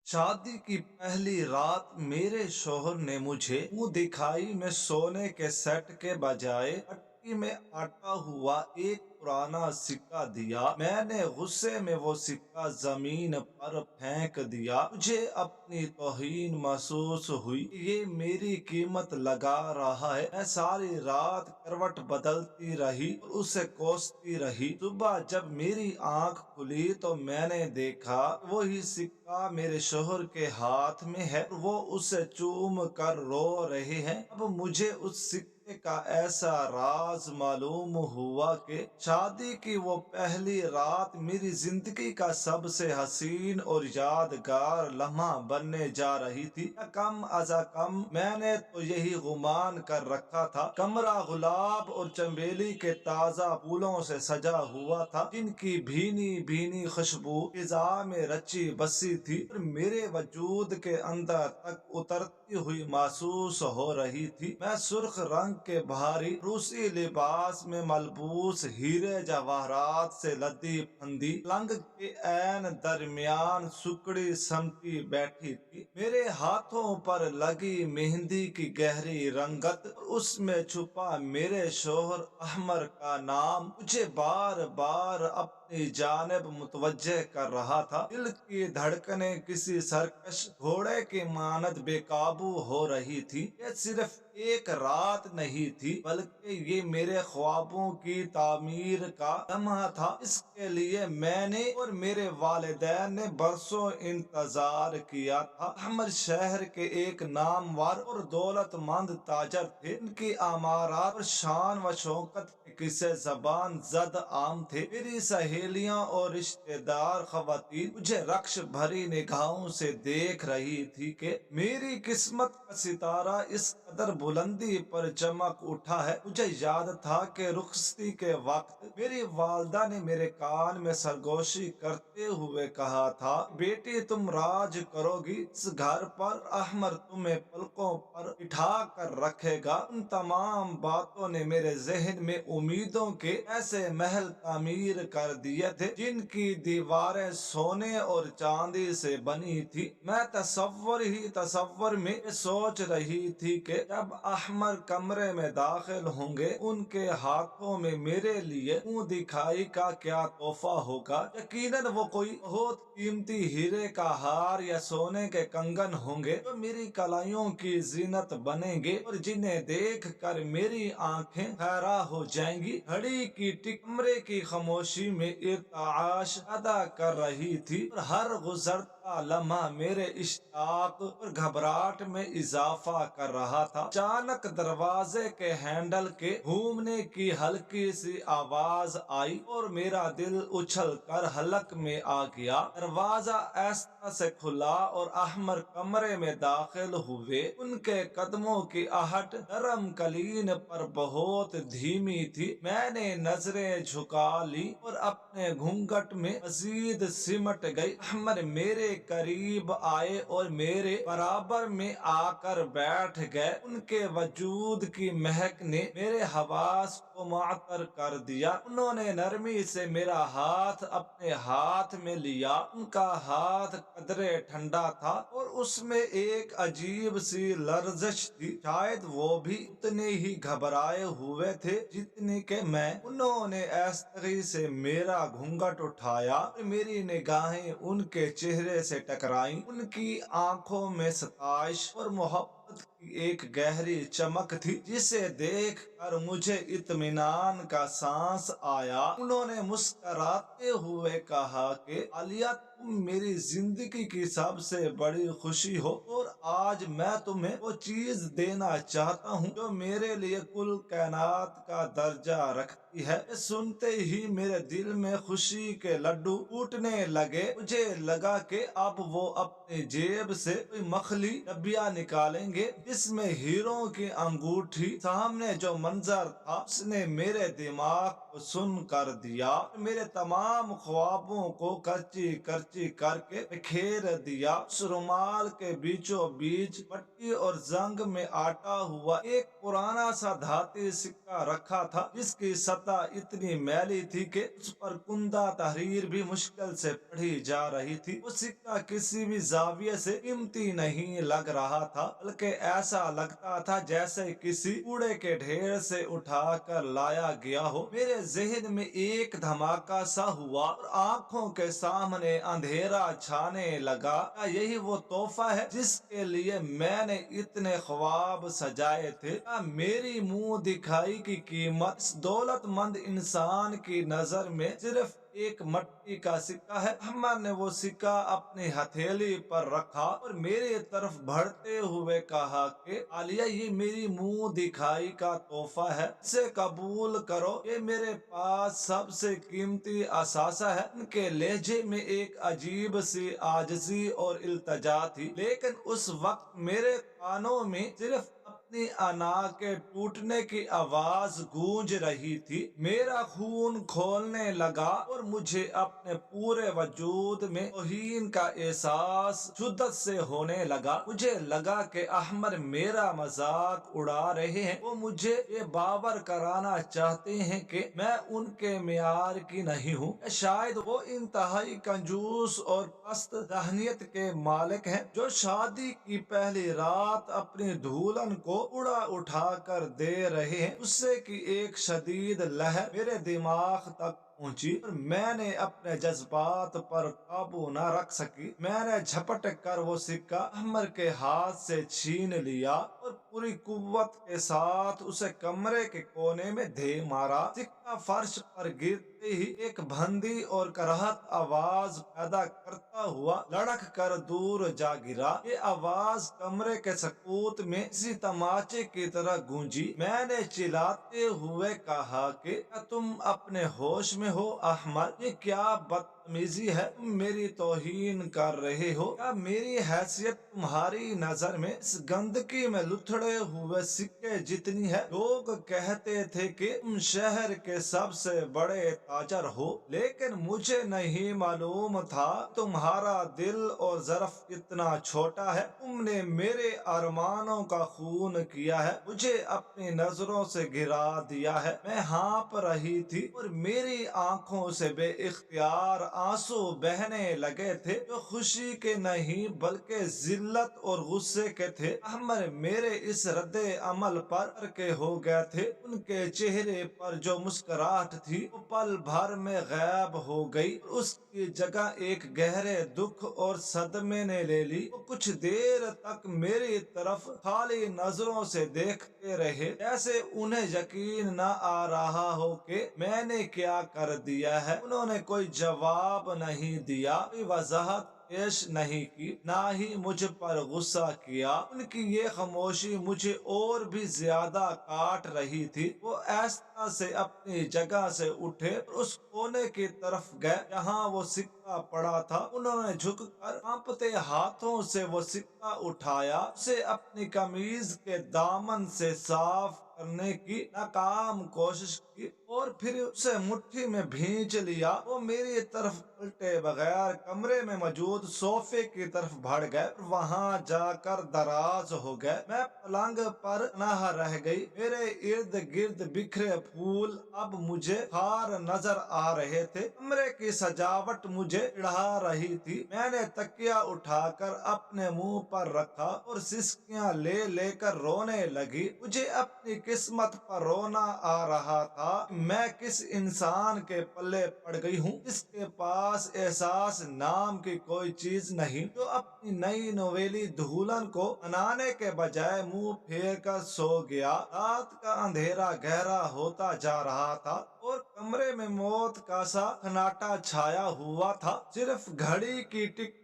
शादी की पहली रात मेरे शौहर ने मुझे मुंह दिखाई में सोने के सेट के बजाय मट्टी में आटा हुआ एक पुराना सिक्का दिया। मैंने गुस्से में वो सिक्का जमीन पर फेंक दिया। मुझे अपनी तौहीन महसूस हुई कि ये मेरी कीमत लगा रहा है। मैं सारी रात करवट बदलती रही और उसे कोसती रही। सुबह जब मेरी आंख खुली तो मैंने देखा वही सिक्का मेरे शोहर के हाथ में है और वो उसे चूम कर रो रहे हैं। अब मुझे उस सिक्के का ऐसा राज मालूम हुआ कि शादी की वो पहली रात मेरी जिंदगी का सबसे हसीन और यादगार लम्हा बनने जा रही थी। या कम अजा कम मैंने तो यही गुमान कर रखा था। कमरा गुलाब और चमेली के ताजा फूलों से सजा हुआ था, जिनकी भीनी भीनी खुशबू फिजा में रची बसी थी और मेरे वजूद के अंदर तक उतरती हुई महसूस हो रही थी। मैं सुर्ख रंग के भारी रूसी लिबास में मलबूस हीरे जवाहरात से लदी फंदी पलंग के ऐन दरमियान सुकड़ी समती बैठी थी। मेरे हाथों पर लगी मेहंदी की गहरी रंगत और उसमें छुपा मेरे शोहर अहमर का नाम मुझे बार बार अपनी जानिब मुतवज्जे कर रहा था। दिल की धड़कनें किसी सरकश घोड़े की मानद बेकाबू हो रही थी। ये सिर्फ एक रात नहीं थी, बल्कि ये मेरे ख्वाबों की तामीर का लम्हा था। इसके लिए मैंने और मेरे वालिदैन ने बरसों इंतजार किया था। अहमद शहर के एक नामवर और दौलतमंद ताजर थे। उनकी अमारात और शान व शौकत के किस्से जबान जद आम थे। मेरी सहेलियां और रिश्तेदार खवातीन मुझे रक्श भरी निगाहों से देख रही थी कि मेरी किस्मत का सितारा इस कदर बुलंदी पर चमक उठा है। मुझे याद था कि रुखसती के वक्त मेरी वालदा ने मेरे कान में सरगोशी करते हुए कहा था, बेटी तुम राज करोगी इस घर पर, अहमर तुम्हें पलकों पर बिठा कर रखेगा। उन तमाम बातों ने मेरे जहन में उम्मीदों के ऐसे महल तामीर कर दिए थे जिनकी दीवारें सोने और चांदी से बनी थी। मैं तसव्वुर में ये सोच रही थी कि जब अहमर कमरे में दाखिल होंगे उनके हाथों में मेरे लिए मुंह दिखाई का क्या तोहफा होगा। यकीनन वो कोई बहुत कीमती हीरे का हार या सोने के कंगन होंगे जो मेरी कलाइयों की जीनत बनेंगे और जिन्हें देख कर मेरी आंखें हैरा हो जाएंगी। घड़ी की टिक कमरे की खामोशी में इर्ताश अदा कर रही थी और हर गुजरता लम्हा मेरे इश्ताक और घबराहट में इजाफा कर रहा था। अचानक दरवाजे के हैंडल के घूमने की हल्की सी आवाज आई और मेरा दिल उछल कर हलक में आ गया। दरवाजा ऐसा से खुला और अहमर कमरे में दाखिल हुए। उनके कदमों की आहट नरम कलीन पर बहुत धीमी थी। मैंने नजरें झुका ली और अपने घूंघट में मजीद सिमट गई। अहमर मेरे करीब आए और मेरे बराबर में आकर बैठ गए। उनके वजूद की महक ने मेरे हवास को मुअत्तर कर दिया। उन्होंने नरमी से मेरा हाथ अपने हाथ में लिया। उनका हाथ कदरे ठंडा था और उसमें एक अजीब सी लर्जिश थी। शायद वो भी उतने ही घबराए हुए थे जितनी के मैं। उन्होंने ऐस्तगी से मेरा घूंघट उठाया और मेरी निगाहें उनके चेहरे से टकराईं। उनकी आंखों में सताइश और मोहब्बत की एक गहरी चमक थी जिसे देख कर मुझे इत्मीनान का सांस आया। उन्होंने मुस्कराते हुए कहा कि आलिया, तुम मेरी जिंदगी की सबसे बड़ी खुशी हो और आज मैं तुम्हें वो चीज देना चाहता हूँ जो मेरे लिए कुल कायनात का दर्जा रखती है। ये सुनते ही मेरे दिल में खुशी के लड्डू टूटने लगे। मुझे लगा कि अब वो अपनी जेब से कोई मखली डबिया निकालेंगे जिसमें हीरों की अंगूठी। सामने जो मंजर था उसने मेरे दिमाग को सुन कर दिया। मेरे तमाम ख्वाबों को करची करची खर्ची करके बिखेर दिया। उस रुमाल के बीचों बीच मट्टी और जंग में आटा हुआ एक पुराना सा धाती सिक्का रखा था, जिसकी सतह इतनी मैली थी कि उस पर कुंदा तहरीर भी मुश्किल से पढ़ी जा रही थी। वो सिक्का किसी भी जाविये से कीमती नहीं लग रहा था, बल्कि ऐसा लगता था जैसे किसी कूड़े के ढेर से उठा कर लाया गया हो। मेरे जहन में एक धमाका सा हुआ और आंखों के सामने अंधेरा छाने लगा। क्या यही वो तोहफा है जिसके लिए मैंने इतने ख्वाब सजाए थे? क्या मेरी मुंह दिखाई की कीमत इस दौलतमंद इंसान की नजर में सिर्फ एक मट्टी का सिक्का है? अहमद ने वो सिक्का अपनी हथेली पर रखा और मेरी तरफ बढ़ते हुए कहा कि आलिया, ये मेरी मुंह दिखाई का तोहफा है, इसे कबूल करो। ये मेरे पास सबसे कीमती असासा है। उनके लहजे में एक अजीब सी आजिज़ी और इल्तजा थी, लेकिन उस वक्त मेरे कानों में सिर्फ अपनी अना के टूटने की आवाज गूंज रही थी। मेरा खून खोलने लगा और मुझे अपने पूरे वजूद में तौहीन का एहसास शिद्दत से होने लगा। मुझे लगा कि अहमद मेरा मजाक उड़ा रहे हैं। वो मुझे ये बावर कराना चाहते हैं कि मैं उनके मियार की नहीं हूँ। शायद वो इंतहाई कंजूस और पस्त जहनियत के मालिक हैं, जो शादी की पहली रात अपनी दुल्हन को उड़ा उठा कर दे रहे हैं। गुस्से की एक शदीद लहर मेरे दिमाग तक पहुंची और मैंने अपने जज्बात पर काबू न रख सकी। मैंने झपट कर वो सिक्का अहमद के हाथ से छीन लिया और पूरी कुव्वत के साथ उसे कमरे के कोने में दे मारा। सिक्का फर्श पर गिरते ही एक भंदी और कराहत आवाज पैदा करता हुआ लड़क कर दूर जा गिरा। ये आवाज कमरे के सकूत में किसी तमाचे की तरह गूंजी। मैंने चिल्लाते हुए कहा कि क्या तुम अपने होश में हो अहमद? ये क्या बदतमीजी है? तुम मेरी तौहीन कर रहे हो। क्या मेरी हैसियत तुम्हारी नजर में इस गंदगी में लुथड़े हुए सिक्के जितनी है? लोग कहते थे कि तुम शहर के सबसे बड़े ताजर हो, लेकिन मुझे नहीं मालूम था तुम्हारा दिल और ज़र्फ इतना छोटा है। तुमने मेरे अरमानों का खून किया है, मुझे अपनी नजरों से गिरा दिया है। मैं हाँप रही थी और मेरी आंखों से बेइख्तियार आंसू बहने लगे थे, जो खुशी के नहीं बल्कि जिल्लत और गुस्से के थे। अहमद मेरे इस रद्दे अमल पर के हो गए थे। उनके चेहरे पर जो मुस्कुराहट थी वो पल भर में गायब हो गई। उसकी जगह एक गहरे दुख और सदमे ने ले ली। वो कुछ देर तक मेरी तरफ खाली नजरों से देखते रहे, जैसे उन्हें यकीन न आ रहा हो कि मैंने क्या कर दिया है। उन्होंने कोई जवाब नहीं दिया, कोई वजाहत पेश नहीं की, ना ही मुझ पर गुस्सा किया। उनकी ये खामोशी मुझे और भी ज्यादा काट रही थी। वो आहिस्ता से अपनी जगह से उठे और उस कोने की तरफ गए जहाँ वो सिक्का पड़ा था। उन्होंने झुककर कांपते हाथों से वो सिक्का उठाया, उसे अपनी कमीज के दामन से साफ करने की नाकाम कोशिश की और फिर उसे मुट्ठी में भींच लिया। वो मेरी तरफ उल्टे बगैर कमरे में मौजूद सोफे की तरफ बढ़ गए और वहां जाकर दराज हो गए। मैं पलंग पर तनहा रह गई। मेरे इर्द गिर्द बिखरे फूल अब मुझे खार नजर आ रहे थे। कमरे की सजावट मुझे चिढ़ा रही थी। मैंने तकिया उठाकर अपने मुंह पर रखा और सिसकियां ले लेकर रोने लगी। मुझे अपनी किस्मत पर रोना आ रहा था। मैं किस इंसान के पल्ले पड़ गई हूँ, जिसके पास एहसास नाम की कोई चीज नहीं, जो अपनी नई नवेली दुल्हन को मनाने के बजाय मुंह फेर कर सो गया। रात का अंधेरा गहरा होता जा रहा था और कमरे में मौत का सा सन्नाटा छाया हुआ था। सिर्फ घड़ी की टिक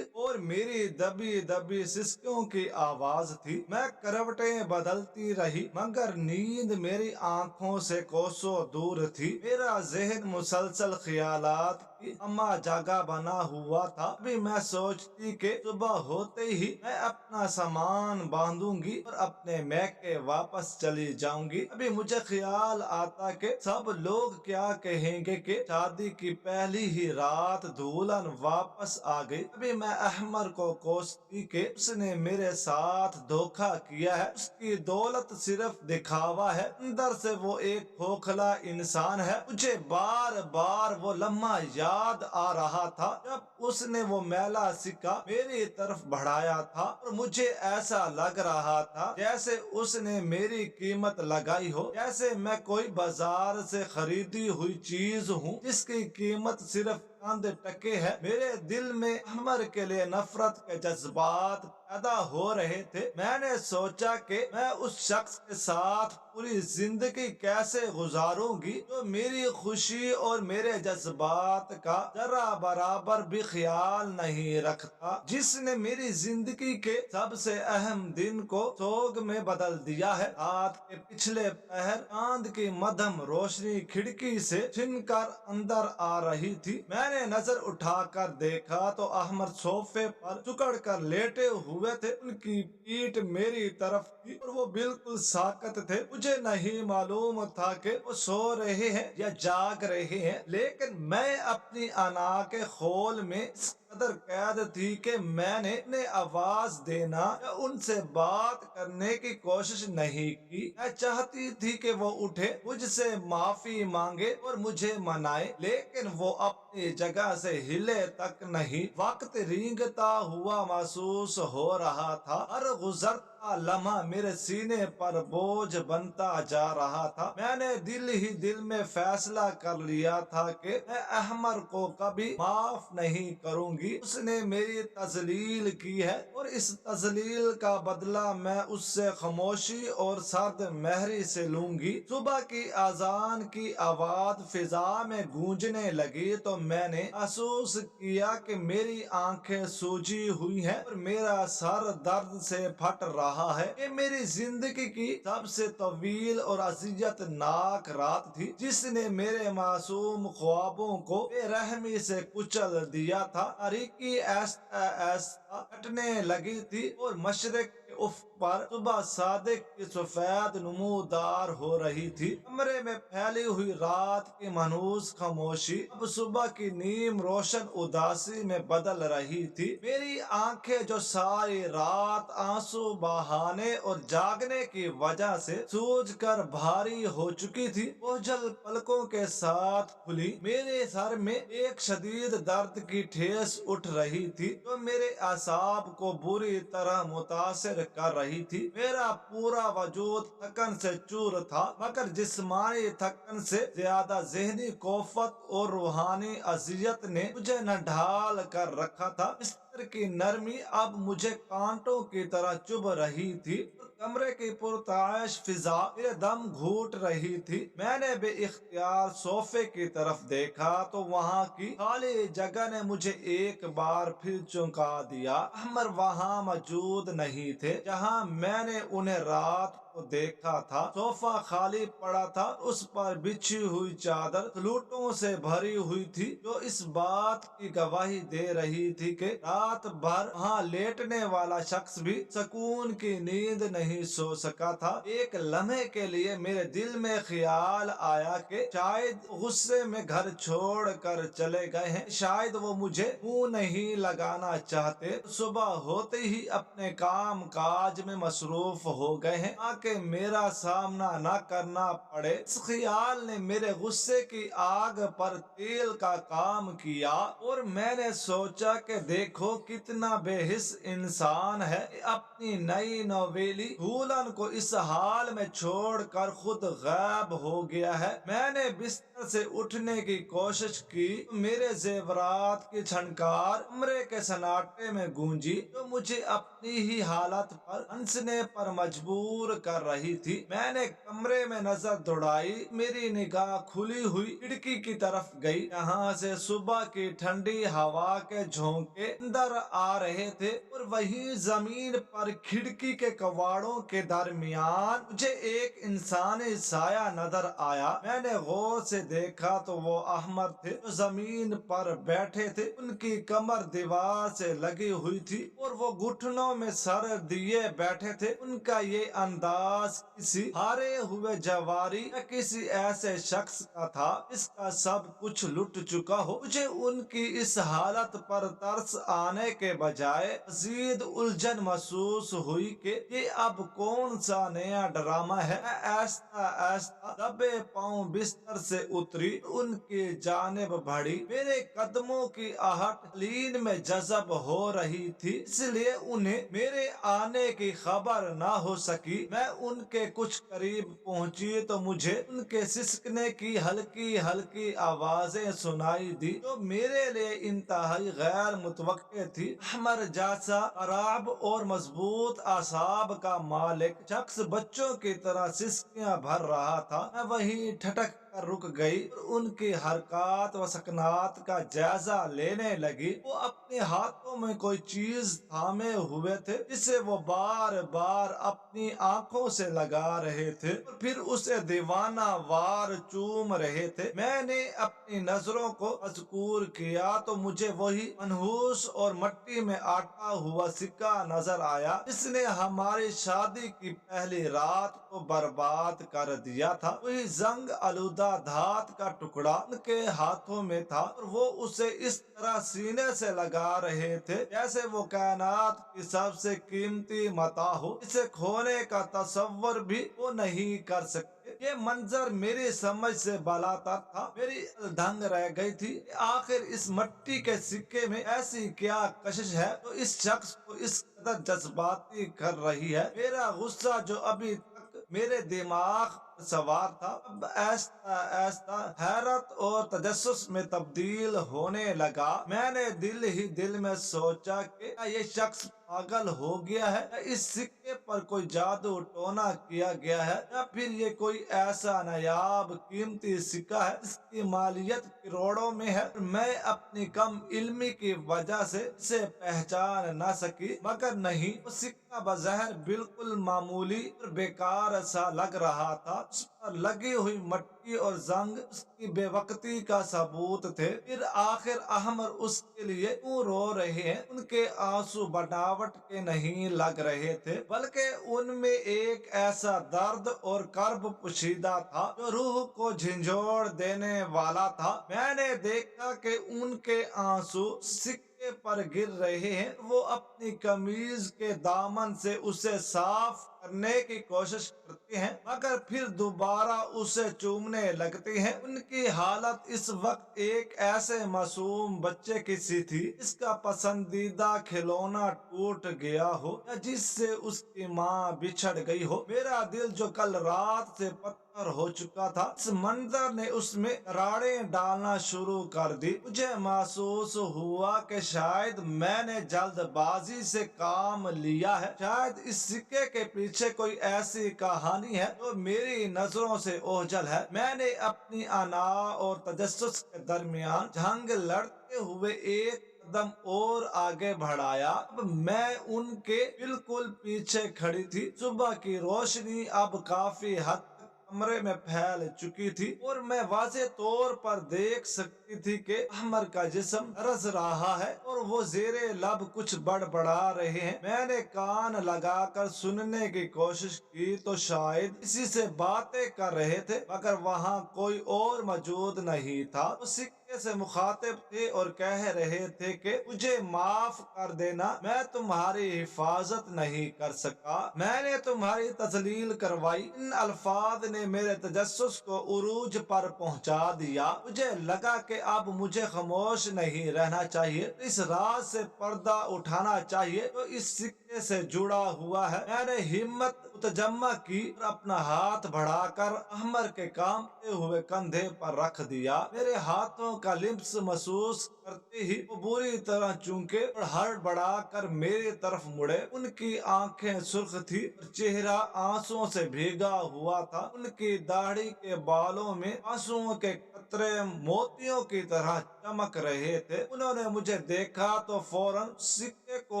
और मेरी दबी दबी सिसकों की आवाज थी। मैं करवटें बदलती रही, मगर नींद मेरी आंखों से कोसों दूर थी। मेरा जहन मुसलसल ख्यालात की अम्मा जागा बना हुआ था। अभी मैं सोचती कि सुबह होते ही मैं अपना सामान बांधूंगी और अपने मैके वापस चली जाऊंगी। अभी मुझे ख्याल आता कि सब लोग क्या कहेंगे कि शादी की पहली ही रात दुल्हन वापस आ गई। अभी मैं अहमर को कोसती कि उसने मेरे साथ धोखा किया है, उसकी दौलत सिर्फ दिखावा है, अंदर से वो एक खोखला इंसान है। मुझे बार बार वो लम्हा याद आ रहा था जब उसने वो मैला सिक्का मेरी तरफ बढ़ाया था और मुझे ऐसा लग रहा था जैसे उसने मेरी कीमत लगाई हो, जैसे मैं कोई बाजार से खरीदी हुई चीज हूँ जिसकी कीमत सिर्फ चंद टके है। मेरे दिल में अमर के लिए नफरत के जज्बात पैदा हो रहे थे। मैंने सोचा कि मैं उस शख्स के साथ पूरी जिंदगी कैसे गुजारूंगी जो मेरी खुशी और मेरे जज्बात का जरा बराबर भी ख्याल नहीं रखता, जिसने मेरी जिंदगी के सबसे अहम दिन को सोग में बदल दिया है। रात के पिछले पहर चांद की मध्यम रोशनी खिड़की से छिनकर अंदर आ रही थी। मैंने नजर उठाकर देखा तो अहमद सोफे पर झुकड़ कर लेटे हुए थे। उनकी पीठ मेरी तरफ थी और वो बिल्कुल साकत थे। मुझे नहीं मालूम था कि वो सो रहे हैं या जाग रहे हैं, लेकिन मैं अपनी अना के खोल में इस कदर कैद थी कि मैंने उन्हें आवाज देना या उनसे बात करने की कोशिश नहीं की। मैं चाहती थी कि वो उठे, मुझसे माफी मांगे और मुझे मनाए, लेकिन वो अपनी जगह से हिले तक नहीं। वक्त रेंगता हुआ महसूस हो रहा था, हर गुजरता लम्हा मेरे सीने पर बोझ बनता जा रहा था। मैंने दिल ही दिल में फैसला कर लिया था कि मैं अहमर को कभी माफ नहीं करूंगी। उसने मेरी तजलील की है और इस तजलील का बदला मैं उससे खामोशी और सर्द मेहरी से लूंगी। सुबह की अजान की आवाज फिजा में गूंजने लगी तो मैंने महसूस किया कि मेरी आंखें सूजी हुई हैं और मेरा सर दर्द से फट रहा है। ये मेरी जिंदगी की सबसे तवील और अजियतनाक रात थी, जिसने मेरे मासूम ख्वाबों को बेरहमी से कुचल दिया था। तारीकी ऐसा ऐसा कटने लगी थी और मशरक के उफ़ पर सुबह सादिक की सफेद नमूदार हो रही थी। कमरे में फैली हुई रात की मनहूस खामोशी अब सुबह की नीम रोशन उदासी में बदल रही थी। मेरी आंखें जो सारी रात आंसू बहाने और जागने की वजह से सूज कर भारी हो चुकी थी, ओझल पलकों के साथ खुली। मेरे सर में एक शदीद दर्द की ठेस उठ रही थी जो मेरे असाब को बुरी तरह मुतासिर कर रही थी। मेरा पूरा वजूद थकन से चूर था, मगर जिस्मानी थकन से ज्यादा ज़हनी कोफत और रूहानी अजियत ने मुझे न ढाल कर रखा था। बिस्तर की नरमी अब मुझे कांटों की तरह चुभ रही थी और कमरे की पुरताश फिजा मेरे दम घूट रही थी। मैंने बे इख्तियार सोफे की तरफ देखा तो वहाँ की खाली जगह ने मुझे एक बार फिर चौंका दिया। अहमर वहाँ मौजूद नहीं थे जहाँ मैंने उन्हें रात को देखा था। सोफा खाली पड़ा था, उस पर बिछी हुई चादर लूटों से भरी हुई थी जो इस बात की गवाही दे रही थी कि रात भर वहाँ लेटने वाला शख्स भी सुकून की नींद नहीं सो सका था। एक लम्हे के लिए मेरे दिल में ख्याल आया कि शायद गुस्से में घर छोड़ कर चले गए हैं, शायद वो मुझे मुंह नहीं लगाना चाहते, सुबह होते ही अपने काम काज में मसरूफ हो गए हैं ताकि मेरा सामना न करना पड़े। इस ख्याल ने मेरे गुस्से की आग पर तेल का काम किया और मैंने सोचा कि देखो कितना बेहिस इंसान है, अपनी नई नवेली दुल्हन को इस हाल में छोड़कर खुद गायब हो गया है। मैंने बिस्तर से उठने की कोशिश की तो मेरे जेवरात की झनकार कमरे के सन्नाटे में गूंजी जो मुझे अपनी ही हालत पर हंसने पर मजबूर कर कर रही थी। मैंने कमरे में नजर दौड़ाई, मेरी निगाह खुली हुई खिड़की की तरफ गई। यहाँ से सुबह की ठंडी हवा के झोंके अंदर आ रहे थे और वहीं जमीन पर खिड़की के कवाड़ों के दरमियान मुझे एक इंसानी साया नजर आया। मैंने गौर से देखा तो वो अहमद थे जो जमीन पर बैठे थे। उनकी कमर दीवार से लगी हुई थी और वो घुटनों में सर दिए बैठे थे। उनका ये अंदाज किसी हारे हुए जवारी या किसी ऐसे शख्स का था जिसका सब कुछ लुट चुका हो। मुझे उनकी इस हालत पर तरस आने के बजाय मजीद उलझन महसूस हुई कि ये अब कौन सा नया ड्रामा है। मैं ऐसा ऐसा दबे पांव बिस्तर से उतरी, उनकी जानिब बढ़ी। मेरे कदमों की आहट लीन में जज़ब हो रही थी, इसलिए उन्हें मेरे आने की खबर ना हो सकी। मैं उनके कुछ करीब पहुंची तो मुझे उनके सिसकने की हल्की हल्की आवाजें सुनाई दी जो मेरे लिए इंतहाई गैर मुतवक्के थी। अहमद जैसा खराब और मजबूत आसाब का मालिक शख्स बच्चों की तरह सिसकियां भर रहा था। मैं वहीं ठटक कर रुक गई और उनकी हरकत व सकनात का जायजा लेने लगी। वो अपने हाथों में कोई चीज थामे हुए थे जिसे वो बार बार अपनी आंखों से लगा रहे थे और फिर उसे दीवाना वार चूम रहे थे। मैंने अपनी नजरों को मजकूर किया तो मुझे वही मनहूस और मट्टी में आटा हुआ सिक्का नजर आया जिसने हमारी शादी की पहली रात को बर्बाद कर दिया था। वही जंग आलूदा धात का टुकड़ा उनके हाथों में था और वो उसे इस तरह सीने से लगा रहे थे जैसे वो कायनात की सबसे कीमती मता हो। इसे खोने का तसव्वुर भी वो नहीं कर सकते। ये मंजर मेरी समझ से बालातर था। मेरी दंग रह गई थी। आखिर इस मट्टी के सिक्के में ऐसी क्या कशिश है तो इस शख्स को इस कदर जज्बाती कर रही है। मेरा गुस्सा जो अभी तक मेरे दिमाग पर सवार था अब ऐसा ऐसा हैरत और तजस्सुस में तब्दील होने लगा। मैंने दिल ही दिल में सोचा कि क्या ये शख्स पागल हो गया है या इस सिक्के पर कोई जादू टोना किया गया है या फिर ये कोई ऐसा नायाब कीमती सिक्का है जिसकी मालियत करोड़ों में है। मैं अपनी कम इल्मी की वजह से इसे पहचान न सकी, मगर नहीं, वो सिक्का बज़ाहिर बिल्कुल मामूली और बेकार सा लग रहा था। उस पर लगी हुई मट्टी और जंग उसकी बेवकती का सबूत थे। फिर आखिर अहमद उसके लिए क्यों रो रहे हैं? उनके आंसू बनावट के नहीं लग रहे थे बल्कि उनमें एक ऐसा दर्द और कर्ब पोशीदा था जो रूह को झंझोड़ देने वाला था। मैंने देखा कि उनके आंसू सिक्के पर गिर रहे हैं। वो अपनी कमीज के दामन से उसे साफ करने की कोशिश करते हैं मगर फिर दोबारा उसे चूमने लगते हैं। उनकी हालत इस वक्त एक ऐसे मासूम बच्चे की सी थी जिसका पसंदीदा खिलौना टूट गया हो या जिससे उसकी माँ बिछड़ गई हो। मेरा दिल जो कल रात से पत्थर हो चुका था, इस मंजर ने उसमें राड़ें डालना शुरू कर दी। मुझे महसूस हुआ कि शायद मैंने जल्दबाजी से काम लिया है। शायद इस सिक्के के पीछे कोई ऐसी कहानी है जो मेरी नजरों से ओझल है। मैंने अपनी अना और तजस्सुस के दरमियान जंग लड़ते हुए एक कदम और आगे बढ़ाया। अब मैं उनके बिल्कुल पीछे खड़ी थी। सुबह की रोशनी अब काफी हद तक कमरे में फैल चुकी थी और मैं वाज़े तौर पर देख सकती थी कि अहमद का जिस्म रस रहा है और वो जेरे लब कुछ बड़बड़ा रहे हैं। मैंने कान लगाकर सुनने की कोशिश की तो शायद इसी से बातें कर रहे थे मगर वहाँ कोई और मौजूद नहीं था। वो सिक्के से मुखातिब थे और कह रहे थे कि मुझे माफ कर देना, मैं तुम्हारी हिफाजत नहीं कर सका, मैंने तुम्हारी तजलील करवाई। इन अल्फाज ने मेरे तजस्सुस को उरूज पर पहुंचा दिया। मुझे लगा कि अब मुझे खामोश नहीं रहना चाहिए, इस राज से पर्दा उठाना चाहिए तो इस सिक्के से जुड़ा हुआ है। मैंने हिम्मत मुतजम्मा की और अपना हाथ बढ़ाकर अहमर के कांपते हुए कंधे पर रख दिया। मेरे हाथों का लिप्स महसूस करते ही वो बुरी तरह चूके और हड़बड़ा कर मेरी तरफ मुड़े। उनकी आंखें सुर्ख थी और चेहरा आंसुओं से भीगा हुआ था। उनकी दाढ़ी के बालों में आंसुओं के कतरे मोतियों की तरह चमक रहे थे। उन्होंने मुझे देखा तो फौरन सिक्के को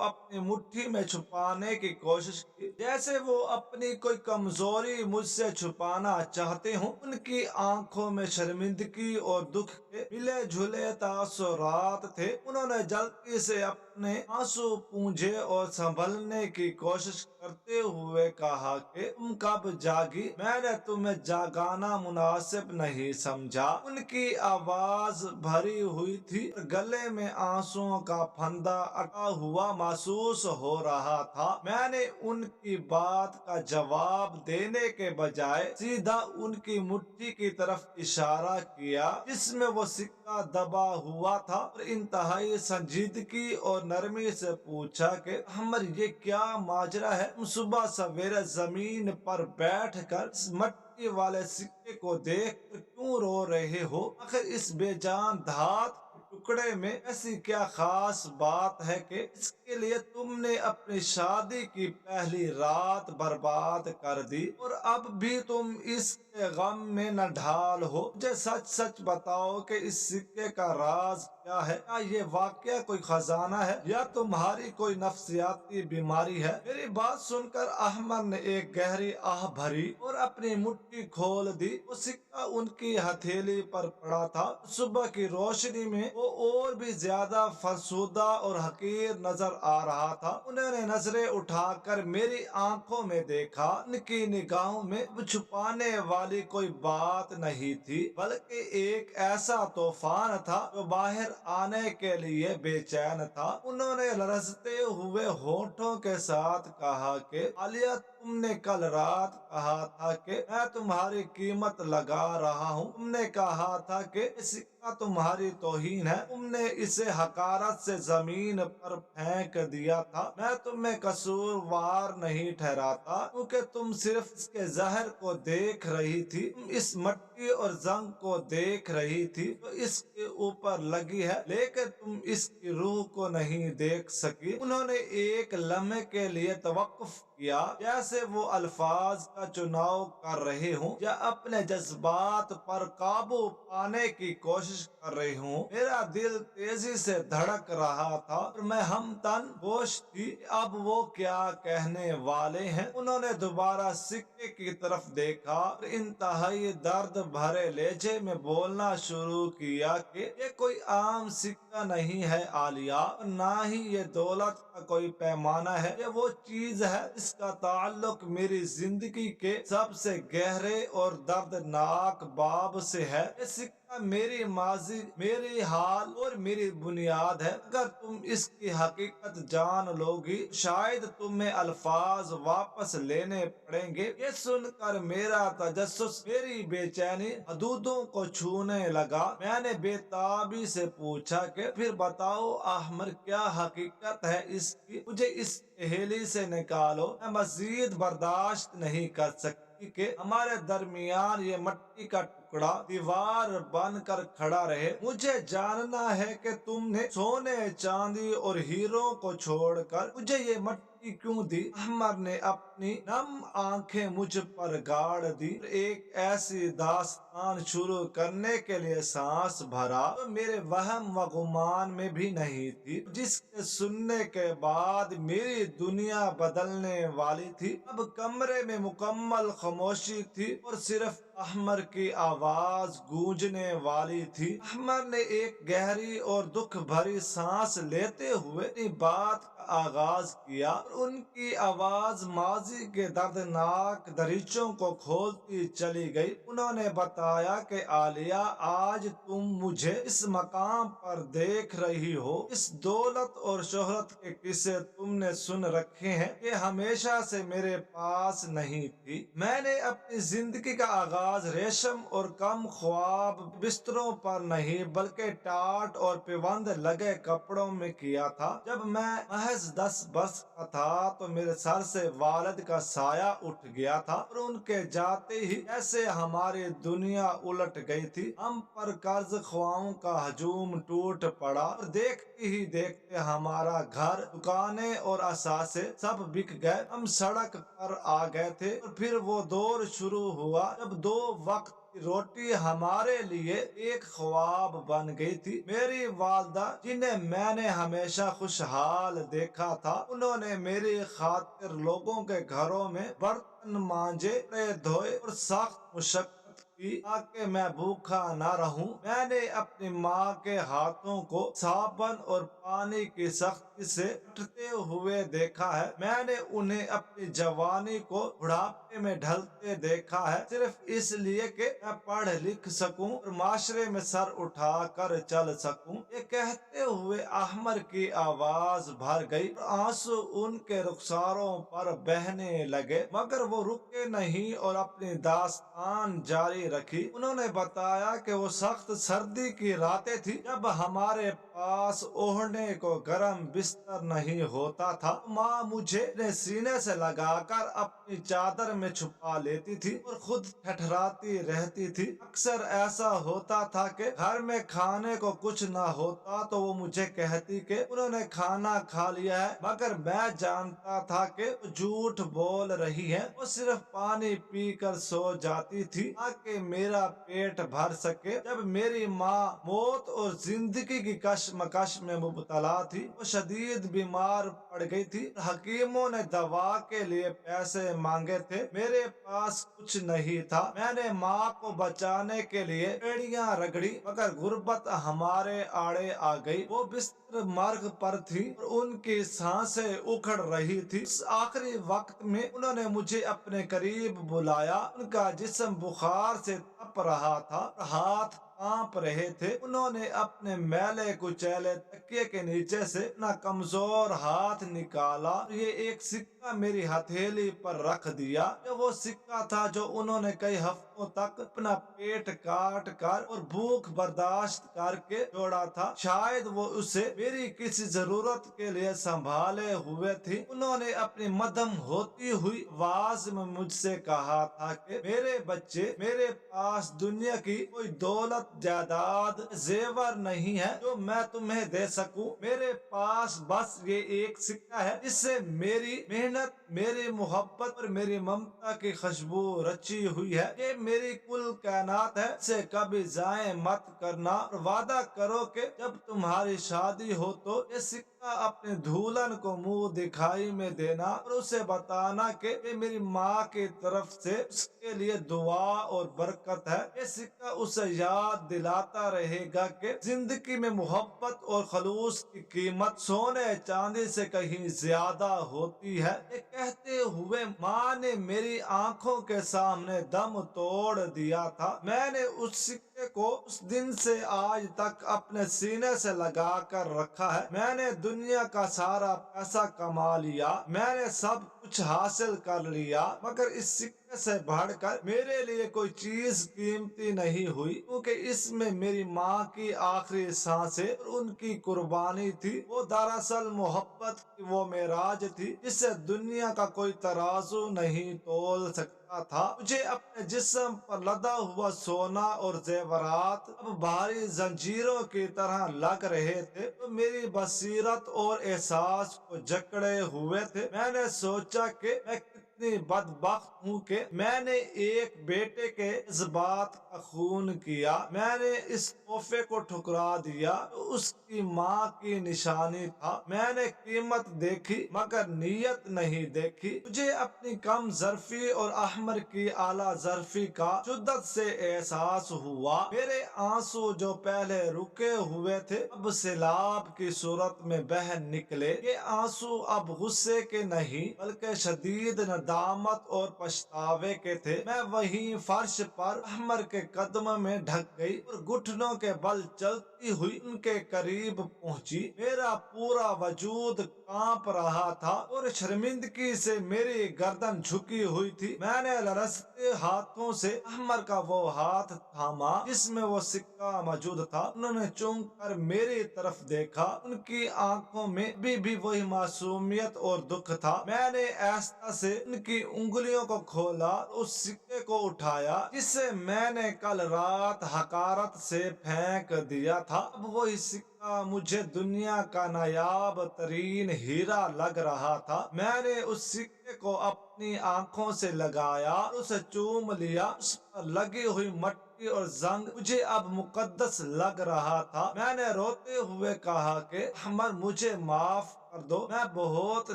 अपनी मुट्ठी में छुपाने की कोशिश की, जैसे वो अपनी कोई कमजोरी मुझसे छुपाना चाहते हों। उनकी आंखों में शर्मिंदगी और दुख के मिले जुले तासुरात थे। उन्होंने जल्दी से अपने आंसू पूंझे और संभलने की कोशिश करते हुए कहा कि तुम कब जागी? मैंने तुम्हें जागाना मुनासिब नहीं समझा। उनकी आवाज भरी हुई थी, गले में आंसुओं का फंदा अटा हुआ महसूस हो रहा था। मैंने उनकी बात का जवाब देने के बजाय सीधा उनकी मुट्ठी की तरफ इशारा किया जिसमें वो सिक्का दबा हुआ था और इंतहाई संजीदगी और नरमी से पूछा कि हमर ये क्या माजरा है? तुम सुबह सवेरे जमीन पर बैठकर इस मट्टी वाले सिक्के को देख कर क्यों रो रहे हो? आखिर इस बेजान धात के टुकड़े में ऐसी क्या खास बात है कि इसके लिए तुमने अपनी शादी की पहली रात बर्बाद कर दी और अब भी तुम इसके गम में न ढाल हो? मुझे सच सच बताओ कि इस सिक्के का राज क्या है? क्या ये वाकया कोई खजाना है या तुम्हारी कोई नफ्सियाती बीमारी है? मेरी बात सुनकर अहमद ने एक गहरी आह भरी और अपनी मुट्ठी खोल दी। वो सिक्का उनकी हथेली पर पड़ा था। सुबह की रोशनी में वो और भी ज्यादा फरसुदा और हकीर नजर आ रहा था। उन्होंने नजरें उठाकर मेरी आंखों में देखा। उनकी निगाहों में अब छुपाने वाली कोई बात नहीं थी, बल्कि एक ऐसा तूफान था जो बाहर आने के लिए बेचैन था। उन्होंने लरजते हुए होठों के साथ कहा कि आलिया, तुमने कल रात कहा था कि मैं तुम्हारी कीमत लगा रहा हूँ। तुमने कहा था कि ये सिक्का तुम्हारी तौहीन है। तुमने इसे हकारत से जमीन पर फेंक दिया था। मैं तुम्हें कसूरवार नहीं ठहराता क्योंकि तुम सिर्फ इसके जहर को देख रही थी। तुम इस मट्टी और जंग को देख रही थी तो इसके ऊपर लगी है, लेकिन तुम इसकी रूह को नहीं देख सकी। उन्होंने एक लम्हे के लिए तवक्कुफ किया, जैसे वो अल्फाज का चुनाव कर रहे हों या अपने जज्बात पर काबू पाने की कोशिश कर रहे हों। मेरा दिल तेजी से धड़क रहा था और मैं हमतन गोश थी अब वो क्या कहने वाले हैं। उन्होंने दोबारा सिक्के की तरफ देखा और इंतहाई दर्द भरे लहजे में बोलना शुरू किया कि ये कोई आम सिक्का नहीं है आलिया, और ना ही ये दौलत का कोई पैमाना है। ये वो चीज है इसका ताल्लुक मेरी जिंदगी के सबसे गहरे और दर्दनाक बाब से है। ये सिक्का मेरी माजी, मेरी हाल और मेरी बुनियाद है। अगर तुम इसकी हकीकत जान लोगी शायद तुम्हें अल्फाज वापस लेने पड़ेंगे। ये सुनकर मेरा तजस्सुस, मेरी बेचैनी हदूदों को छूने लगा। मैंने बेताबी से पूछा कि फिर बताओ अहमद, क्या हकीकत है इसकी? मुझे इस पहेली से निकालो। मैं मजीद बर्दाश्त नहीं कर सकती कि हमारे दरमियान ये मट्टी का टुकड़ा दीवार बनकर खड़ा रहे। मुझे जानना है कि तुमने सोने, चांदी और हीरों को छोड़कर मुझे ये मट्टी क्यों दी? अहमद ने अपनी नम आंखें मुझ पर गाड़ दी। एक ऐसी दास्तान शुरू करने के लिए सांस भरा तो मेरे वहम व गुमान में भी नहीं थी, जिसके सुनने के बाद मेरी दुनिया बदलने वाली थी। अब कमरे में मुकम्मल खामोशी थी और सिर्फ अहमद की आवाज गूंजने वाली थी। अहमद ने एक गहरी और दुख भरी सांस लेते हुए अपनी बात का आगाज किया और उनकी आवाज माजी के दर्दनाक दरीचों को खोलती चली गई। उन्होंने बताया कि आलिया, आज तुम मुझे इस मकाम पर देख रही हो। इस दौलत और शोहरत के किस्से तुमने सुन रखे हैं, ये हमेशा से मेरे पास नहीं थी। मैंने अपनी जिंदगी का आगाज रेशम और कम ख्वाब बिस्तरों पर नहीं, बल्कि टाट और पिबंद लगे कपड़ों में किया था। जब मैं महज محض 10 برس کا تھا تو میرے سر سے والد کا سایہ اٹھ گیا تھا اور ان کے جاتے ہی جیسے ہماری دنیا الٹ گئی تھی۔ ہم پر قرض خواہوں کا ہجوم ٹوٹ پڑا اور دیکھتے ہی دیکھتے ہمارا گھر، دکانیں اور اثاثے سب بک گئے۔ ہم سڑک پر آ گئے تھے اور پھر وہ دور شروع ہوا جب 2 وقت کی روٹی ہمارے لیے ایک خواب بن گئی تھی۔ میری والدہ جنہیں میں نے ہمیشہ خوشحال دیکھا تھا، انہوں نے میری خاطر لوگوں کے گھروں میں برتن مانجے، کپڑے دھوئے اور سخت مشقت کی تاکہ میں بھوکا نہ رہوں۔ میں نے اپنی ماں کے ہاتھوں کو صابن اور پانی کی سختی سے کٹتے ہوئے دیکھا ہے۔ میں نے انہیں اپنی جوانی کو بڑھاپے میں ڈھلتے دیکھا ہے، صرف اس لیے کہ میں پڑھ لکھ سکوں اور معاشرے میں سر اٹھا کر چل سکوں۔ یہ کہتے ہوئے احمر کی آواز بھر گئی اور آنسو ان کے رخساروں پر بہنے لگے، مگر وہ رکے نہیں اور اپنی داستان جاری رکھی۔ انہوں نے بتایا کہ وہ سخت سردی کی راتیں تھی جب ہمارے پاس اوڑھنے کو گرم بستر نہیں ہوتا تھا۔ ماں مجھے اپنے سینے سے لگا کر اپنی چادر میں چھپا لیتی تھی اور خود ٹھٹھراتی رہتی تھی۔ اکثر ایسا ہوتا تھا کہ گھر میں کھانے کو کچھ نہ ہوتا تو وہ مجھے کہتی کہ انہوں نے کھانا کھا لیا ہے، مگر میں جانتا تھا کہ وہ جھوٹ بول رہی ہے۔ وہ صرف پانی پی کر سو جاتی تھی تاکہ میرا پیٹ بھر سکے۔ جب میری ماں موت اور زندگی کی کشمکش میں مبتلا تھی، وہ شدید بیمار پڑ گئی تھی۔ حکیموں نے دوا کے لیے پیسے مانگے تھے، میرے پاس کچھ نہیں تھا۔ میں نے ماں کو بچانے کے لیے ایڑیاں رگڑی، مگر غربت ہمارے آڑے آ گئی۔ وہ بستر مرگ پر تھی اور ان کی سانسیں اکھڑ رہی تھی۔ اس آخری وقت میں انہوں نے مجھے اپنے قریب بلایا۔ ان کا جسم بخار سے تپ رہا تھا اور ہاتھ کانپ رہے تھے۔ انہوں نے اپنے میلے کچیلے تکیے کے نیچے سے اپنا کمزور ہاتھ نکالا اور یہ ایک سکہ میری ہتھیلی پر رکھ دیا۔ یہ وہ سکہ تھا جو انہوں نے کئی ہفتوں تک اپنا پیٹ کاٹ کر اور بھوک برداشت کر کے جوڑا تھا۔ شاید وہ اسے میری کسی ضرورت کے لیے سنبھالے ہوئے تھی۔ انہوں نے اپنی مدھم ہوتی ہوئی آواز میں مجھ سے کہا تھا کہ میرے بچے، میرے پاس دنیا کی کوئی دولت، جائیداد، زیور نہیں ہے جو میں تمہیں دے سکوں۔ میرے پاس بس یہ ایک سکہ ہے جس سے میری محنت، میری محبت اور میری ممتا کی خوشبو رچی ہوئی ہے۔ یہ میری کل کائنات ہے، اسے کبھی ضائع مت کرنا اور وعدہ کرو کہ جب تمہاری شادی ہو تو یہ سکہ اپنے دولہن کو منہ دکھائی میں دینا اور اسے بتانا کہ یہ میری ماں کی طرف سے اس کے لیے دعا اور برکت ہے۔ یہ سکہ اسے یاد دلاتا رہے گا کہ زندگی میں محبت اور خلوص کی قیمت سونے چاندی سے کہیں زیادہ ہوتی ہے۔ یہ کہتے ہوئے ماں نے میری آنکھوں کے سامنے دم توڑ دیا تھا۔ میں نے اس سکے کو اس دن سے آج تک اپنے سینے سے لگا کر رکھا ہے۔ میں نے دنیا کا سارا پیسہ کما لیا، میں نے سب کچھ حاصل کر لیا، مگر اس سکے سے بڑھ کر میرے لیے کوئی چیز قیمتی نہیں ہوئی، کیونکہ اس میں میری ماں کی آخری سانسیں اور ان کی قربانی تھی۔ وہ دراصل محبت کی وہ معراج تھی جسے دنیا کا کوئی ترازو نہیں تول سکتا تھا۔ مجھے اپنے جسم پر لدا ہوا سونا اور زیورات اب بھاری زنجیروں کی طرح لگ رہے تھے تو میری بصیرت اور احساس کو جکڑے ہوئے تھے۔ میں نے سوچا کہ میں کتنی بدبخت ہوں کہ میں نے ایک بیٹے کے جذبات کا خون کیا۔ میں نے اس تحفے کو ٹھکرا دیا جو اس کی ماں کی نشانی تھا۔ میں نے قیمت دیکھی مگر نیت نہیں دیکھی۔ مجھے اپنی کم ظرفی اور احمر کی اعلیٰ ظرفی کا شدت سے احساس ہوا۔ میرے آنسو جو پہلے رکے ہوئے تھے اب سیلاب کی صورت میں بہہ نکلے۔ یہ آنسو اب غصے کے نہیں بلکہ شدید ندامت اور پچھتاوے کے تھے۔ میں وہیں فرش پر احمر کے قدم میں ڈھک گئی اور گھٹنوں کے بل چلتی चलती हुई उनके करीब पहुंची। मेरा पूरा वजूद कांप रहा था और शर्मिंदगी से मेरी गर्दन झुकी हुई थी। मैंने लरजते हाथों से अहमर का वो हाथ थामा जिसमें वो सिक्का मौजूद था। उन्होंने चूम कर मेरी तरफ देखा। उनकी आंखों में भी वही मासूमियत और दुख था। मैंने आहिस्ता से उनकी उंगलियों को खोला, उस सिक्के को उठाया जिसे मैंने कल रात हकारत से फेंक दिया था। अब वही सिक्का मुझे दुनिया का नायाब तरीन हीरा लग रहा था। मैंने उस सिक्के को अपनी आंखों से लगाया, उसे चूम लिया। उस पर लगी हुई मट्टी और जंग मुझे अब मुकद्दस लग रहा था। मैंने रोते हुए कहा कि अहमर, मुझे माफ कर दो, मैं बहुत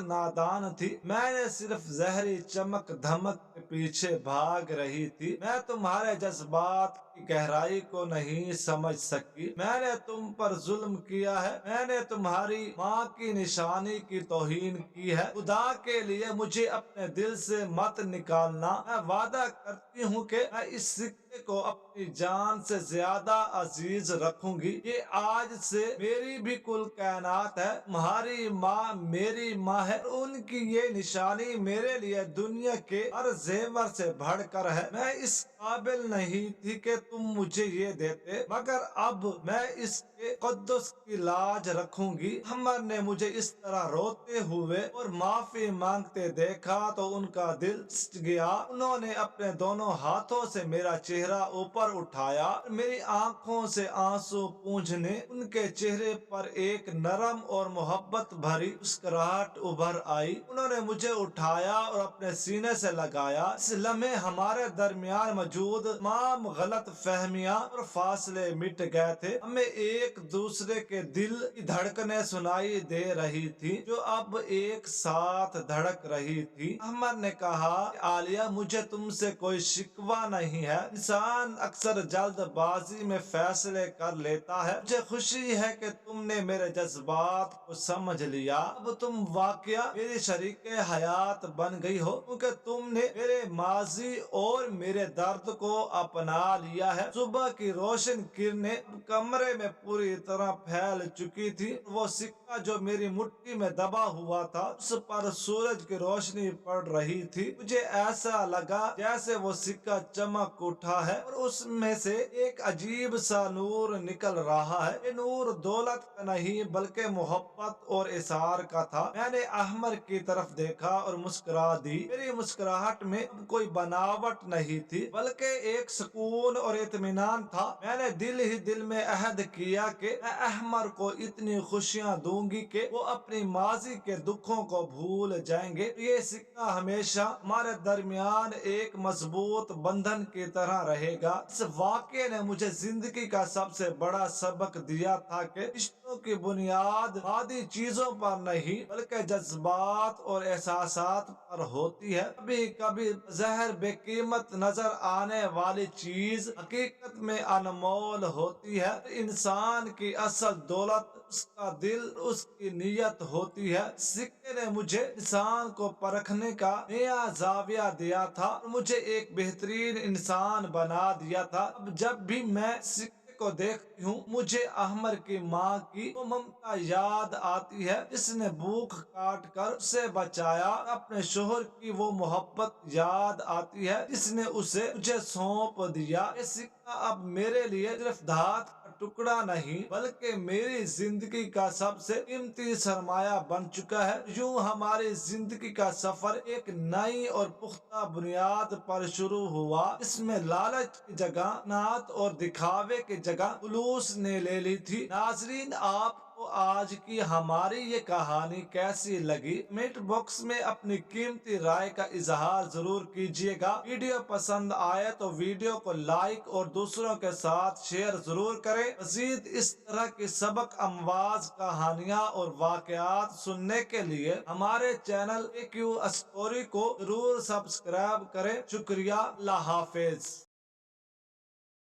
नादान थी। मैंने सिर्फ जहरी चमक धमक के पीछे भाग रही थी। मैं तुम्हारे जज्बात की गहराई को नहीं समझ सकी। मैंने तुम पर जुल्म किया है। मैंने तुम्हारी माँ की निशानी की तौहीन की है। खुदा के लिए मुझे अपने दिल से मत निकालना। मैं वादा करती हूँ कि मैं इस सिक्के को अपनी जान से ज्यादा अजीज रखूंगी। ये आज से मेरी भी कुल कायनात है। तुम्हारी माँ मेरी माँ है और उनकी ये निशानी मेरे लिए दुनिया के हर जेवर से बढ़कर है। मैं इस काबिल नहीं थी कि तुम मुझे ये देते, मगर अब मैं इसके कद्दुस की लाज रखूंगी। अहमर ने मुझे इस तरह रोते हुए और माफी मांगते देखा तो उनका दिल सिच गया। उन्होंने अपने दोनों हाथों से मेरा चेहरा ऊपर उठाया और मेरी आंखों से आंसू पूंझने उनके चेहरे पर एक नरम और मोहब्बत भरी मुस्कुराहट उभर आई। उन्होंने मुझे उठाया और अपने सीने से लगाया। इस लम्हे हमारे दरमियान मौजूद तमाम गलत फहमियां और फासले मिट गए थे। हमें एक दूसरे के दिल की धड़कनें सुनाई दे रही थी जो अब एक साथ धड़क रही थी। अहमद ने कहा, आलिया, मुझे तुमसे कोई शिकवा नहीं है। इंसान अक्सर जल्दबाजी में फैसले कर लेता है। मुझे खुशी है कि तुमने मेरे जज्बात को समझ लिया। अब तुम वाकया मेरी शरीके हयात बन गई हो, क्योंकि तुमने मेरे माजी और मेरे दर्द को अपना लिया है। सुबह की रोशन किरणें कमरे में पूरी तरह फैल चुकी थी। वो सिक्का जो मेरी मुट्ठी में दबा हुआ था, उस पर सूरज की रोशनी पड़ रही थी। मुझे ऐसा लगा जैसे वो सिक्का चमक उठा है और उसमें से एक अजीब सा नूर निकल रहा है। ये नूर दौलत का नहीं बल्कि मोहब्बत और इसार का था। मैंने अहमर की तरफ देखा और मुस्कुरा दी। मेरी मुस्कुराहट में अब कोई बनावट नहीं थी बल्कि एक सुकून और इत्मीनान था। मैंने दिल ही दिल में अहद किया कि मैं अहमर को इतनी खुशियां दूंगी कि वो अपनी माजी के दुखों को भूल जाएंगे। ये सिक्का हमेशा हमारे दरमियान एक मजबूत बंधन की तरह रहेगा। इस वाक़ये ने मुझे जिंदगी का सबसे बड़ा सबक दिया था कि रिश्तों की बुनियाद मादी चीजों पर नहीं बल्कि जज्बात और एहसासात पर होती है। कभी कभी जहर बेकीमत नजर आने वाली चीज हकीकत में अनमोल होती है। इंसान की असल दौलत उसका दिल, उसकी नीयत होती है। सिक्के ने मुझे इंसान को परखने का नया जाविया दिया था और मुझे एक बेहतरीन इंसान बना दिया था। अब जब भी मैं सिक्के को देखती हूँ, मुझे अहमर की माँ की वो ममता याद आती है जिसने भूख काट कर उसे बचाया। अपने शोहर की वो मोहब्बत याद आती है जिसने उसे मुझे सौंप दिया। ये सिक्का अब मेरे लिए सिर्फ धात का टुकड़ा नहीं बल्कि मेरी जिंदगी का सबसे कीमती सरमाया बन चुका है। यूं हमारी जिंदगी का सफर एक नई और पुख्ता बुनियाद पर शुरू हुआ। इसमें लालच की जगह नात और दिखावे की जगह खुलूस ने ले ली थी। नाजरीन, आप तो आज की हमारी ये कहानी कैसी लगी? कमेंट बॉक्स में अपनी कीमती राय का इजहार जरूर कीजिएगा। वीडियो पसंद आए तो वीडियो को लाइक और दूसरों के साथ शेयर जरूर करें। मजीद इस तरह की सबक अमवाज कहानियाँ और वाकयात सुनने के लिए हमारे चैनल AQ स्टोरी को जरूर सब्सक्राइब करें। शुक्रिया। अल्लाह हाफिज।